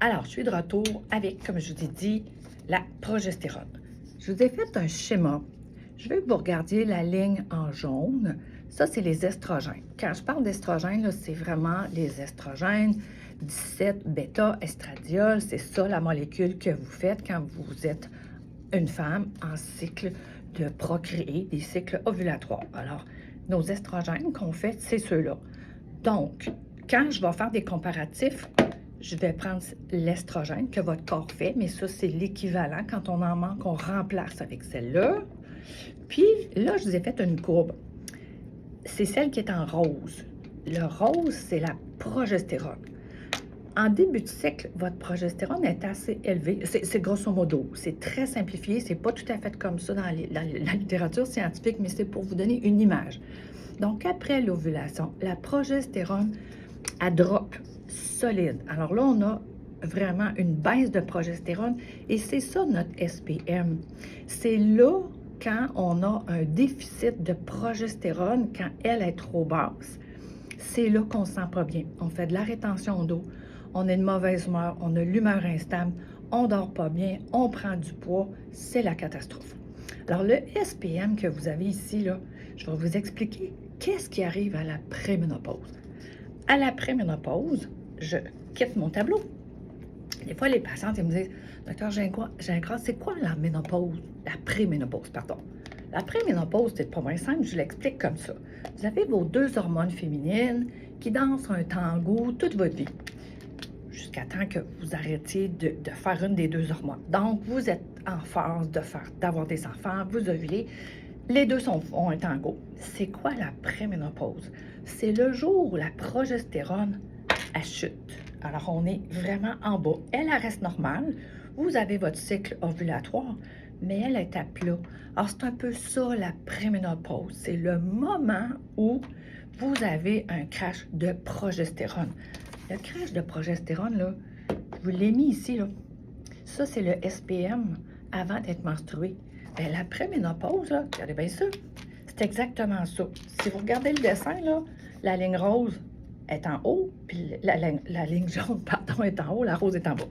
Alors, je suis de retour avec, comme je vous ai dit, la progestérone. Je vous ai fait un schéma. Je veux que vous regardiez la ligne en jaune. Ça, c'est les estrogènes. Quand je parle d'estrogènes, c'est vraiment les estrogènes, 17 bêta-estradiol. C'est ça la molécule que vous faites quand vous êtes une femme en cycle de procréer, des cycles ovulatoires. Alors, nos estrogènes qu'on fait, c'est ceux-là. Donc, quand je vais faire des comparatifs, je vais prendre l'estrogène que votre corps fait, mais ça, c'est l'équivalent. Quand on en manque, on remplace avec celle-là. Puis là, je vous ai fait une courbe. C'est celle qui est en rose. Le rose, c'est la progestérone. En début de cycle, votre progestérone est assez élevée. C'est grosso modo. C'est très simplifié. C'est pas tout à fait comme ça dans la littérature scientifique, mais c'est pour vous donner une image. Donc, après l'ovulation, la progestérone, elle drop solide. Alors là, on a vraiment une baisse de progestérone et c'est ça notre SPM. C'est là quand on a un déficit de progestérone, quand elle est trop basse, c'est là qu'on ne se sent pas bien. On fait de la rétention d'eau, on a une mauvaise humeur, on a l'humeur instable, on ne dort pas bien, on prend du poids, c'est la catastrophe. Alors le SPM que vous avez ici, là, je vais vous expliquer qu'est-ce qui arrive à la préménopause. À la préménopause, je quitte mon tableau. Des fois, les patientes elles me disent « Docteur Gingras, c'est quoi la ménopause? La préménopause, pardon. » La préménopause, c'est pas moins simple, je l'explique comme ça. Vous avez vos deux hormones féminines qui dansent un tango toute votre vie, jusqu'à temps que vous arrêtiez de faire une des deux hormones. Donc, vous êtes en phase d'avoir des enfants, vous ovulez, les deux ont un tango. C'est quoi la préménopause? C'est le jour où la progestérone elle chute. Alors, on est vraiment en bas. Elle reste normale. Vous avez votre cycle ovulatoire, mais elle est à plat. Alors, c'est un peu ça, la préménopause. C'est le moment où vous avez un crash de progestérone. Le crash de progestérone, là, je vous l'ai mis ici, là. Ça, c'est le SPM avant d'être menstrué. Bien, la préménopause, là, regardez bien ça, c'est exactement ça. Si vous regardez le dessin, là, la ligne rose est en haut, puis la ligne jaune, pardon, est en haut, la rose est en bas.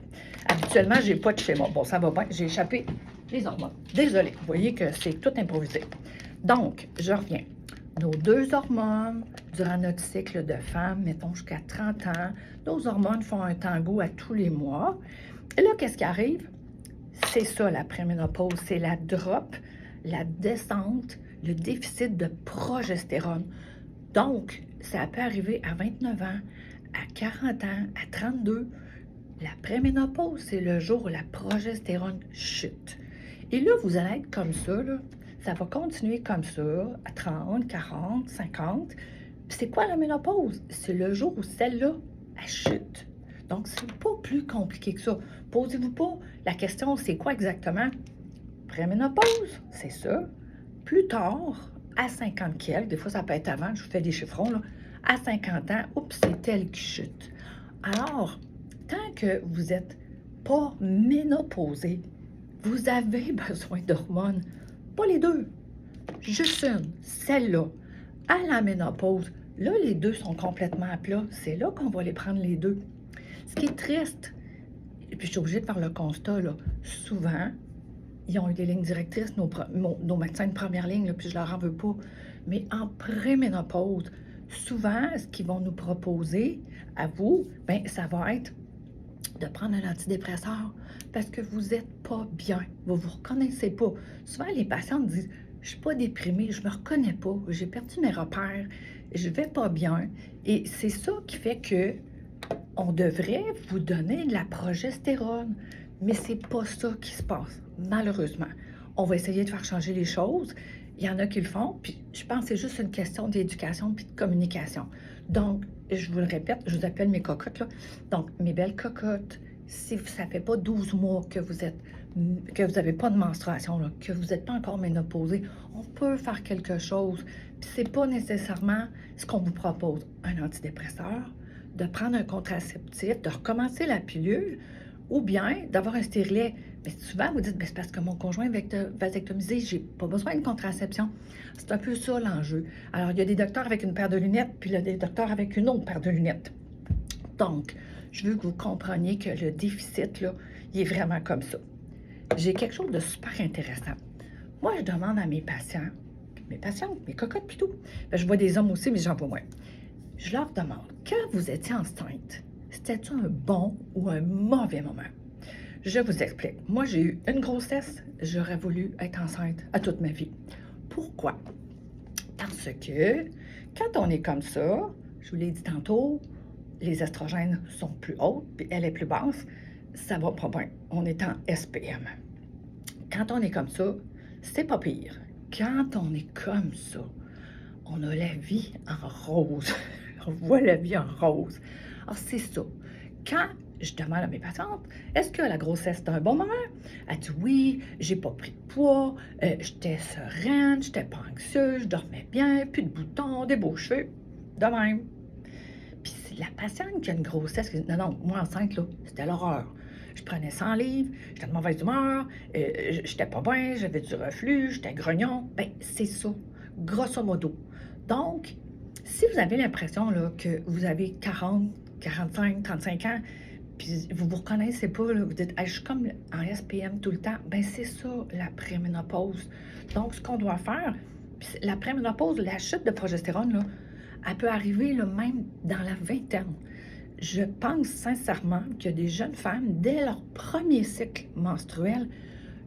Habituellement, je n'ai pas de schéma. Bon, ça va bien, j'ai échappé les hormones. Désolée, vous voyez que c'est tout improvisé. Donc, je reviens. Nos deux hormones, durant notre cycle de femme, mettons jusqu'à 30 ans, nos hormones font un tango à tous les mois. Et là, qu'est-ce qui arrive? C'est ça, la préménopause, c'est la drop, la descente, le déficit de progestérone. Donc, ça peut arriver à 29 ans, à 40 ans, à 32. La préménopause, c'est le jour où la progestérone chute. Et là, vous allez être comme ça, là. Ça va continuer comme ça, à 30, 40, 50. Puis c'est quoi la ménopause? C'est le jour où celle-là, elle chute. Donc, c'est pas plus compliqué que ça. Posez-vous pas la question, c'est quoi exactement? Préménopause, c'est ça. Plus tard, à 50 quelques, des fois ça peut être avant, je vous fais des chiffrons, là, à 50 ans, oups, c'est elle qui chute. Alors, tant que vous n'êtes pas ménopausé, vous avez besoin d'hormones. Pas les deux, juste une, celle-là. À la ménopause, là, les deux sont complètement à plat. C'est là qu'on va les prendre les deux. Ce qui est triste, et puis je suis obligée de faire le constat, là, souvent, ils ont eu des lignes directrices, nos médecins de première ligne, là, puis je leur en veux pas. Mais en préménopause, souvent, ce qu'ils vont nous proposer à vous, bien, ça va être de prendre un antidépresseur parce que vous n'êtes pas bien, vous ne vous reconnaissez pas. Souvent, les patients disent « Je ne suis pas déprimée, je ne me reconnais pas, j'ai perdu mes repères, je ne vais pas bien. » Et c'est ça qui fait que on devrait vous donner de la progestérone, mais c'est pas ça qui se passe, malheureusement. On va essayer de faire changer les choses. Il y en a qui le font, puis je pense que c'est juste une question d'éducation puis de communication. Donc, je vous le répète, je vous appelle mes cocottes, là. Donc, mes belles cocottes, si ça fait pas 12 mois que vous n'avez pas de menstruation, là, que vous n'êtes pas encore ménopausée, on peut faire quelque chose. Puis c'est pas nécessairement ce qu'on vous propose. Un antidépresseur, de prendre un contraceptif, de recommencer la pilule, ou bien d'avoir un stérilet. Mais souvent, vous dites, c'est parce que mon conjoint est vasectomisé, j'ai pas besoin de contraception. C'est un peu ça l'enjeu. Alors, il y a des docteurs avec une paire de lunettes, puis il y a des docteurs avec une autre paire de lunettes. Donc, Je veux que vous compreniez que le déficit, là, il est vraiment comme ça. J'ai quelque chose de super intéressant. Moi, je demande à mes patientes, mes cocottes puis tout. Ben, je vois des hommes aussi, mais j'en vois moins. Je leur demande, quand vous étiez enceinte, c'était-tu un bon ou un mauvais moment? Je vous explique. Moi, j'ai eu une grossesse, j'aurais voulu être enceinte à toute ma vie. Pourquoi? Parce que quand on est comme ça, je vous l'ai dit tantôt, les estrogènes sont plus hautes, puis elle est plus basse, ça va pas bien. On est en SPM. Quand on est comme ça, c'est pas pire. Quand on est comme ça, on a la vie en rose. On voit la vie en rose. Alors, c'est ça. Quand je demande à mes patientes, est-ce que la grossesse est un bon moment? Elle dit oui, j'ai pas pris de poids, j'étais sereine, j'étais pas anxieuse, je dormais bien, plus de boutons, des beaux cheveux, de même. Puis c'est la patiente qui a une grossesse qui dit non, non, moi enceinte, là, c'était l'horreur. Je prenais 100 livres, j'étais de mauvaise humeur, j'étais pas bien, j'avais du reflux, j'étais grognon. Bien, c'est ça, grosso modo. Donc, si vous avez l'impression là, que vous avez 40, 45, 35 ans, puis vous vous reconnaissez pas, là, vous dites hey, je suis comme en SPM tout le temps, bien c'est ça la préménopause. Donc, ce qu'on doit faire, puis la préménopause, la chute de progestérone, là, elle peut arriver là, même dans la vingtaine. Je pense sincèrement qu'il y a des jeunes femmes, dès leur premier cycle menstruel,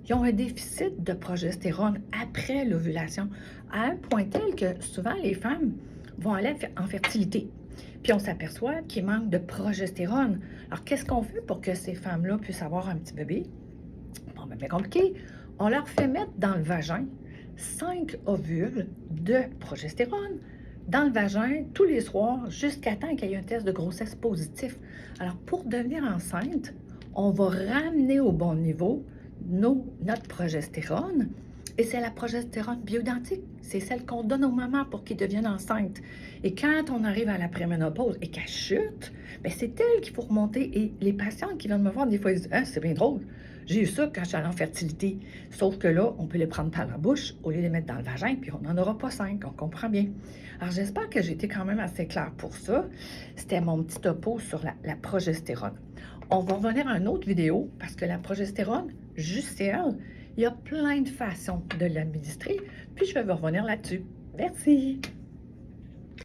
ils ont un déficit de progestérone après l'ovulation, à un point tel que souvent les femmes vont aller en fertilité. Puis on s'aperçoit qu'il manque de progestérone. Alors qu'est-ce qu'on fait pour que ces femmes-là puissent avoir un petit bébé? Bon, ben, bien compliqué. On leur fait mettre dans le vagin 5 ovules de progestérone dans le vagin tous les soirs jusqu'à temps qu'il y ait un test de grossesse positif. Alors, pour devenir enceinte, on va ramener au bon niveau notre progestérone et c'est la progestérone bioidentique. C'est celle qu'on donne aux mamans pour qu'ils deviennent enceintes. Et quand on arrive à la préménopause et qu'elle chute, bien, c'est elle qu'il faut remonter. Et les patients qui viennent me voir, des fois, ils disent « Ah, c'est bien drôle. J'ai eu ça quand j'étais en fertilité. » Sauf que là, on peut les prendre par la bouche au lieu de les mettre dans le vagin, puis on n'en aura pas 5. On comprend bien. Alors, j'espère que j'ai été quand même assez claire pour ça. C'était mon petit topo sur la progestérone. On va revenir à une autre vidéo parce que la progestérone, juste elle, il y a plein de façons de l'administrer. Puis, je vais vous revenir là-dessus. Merci!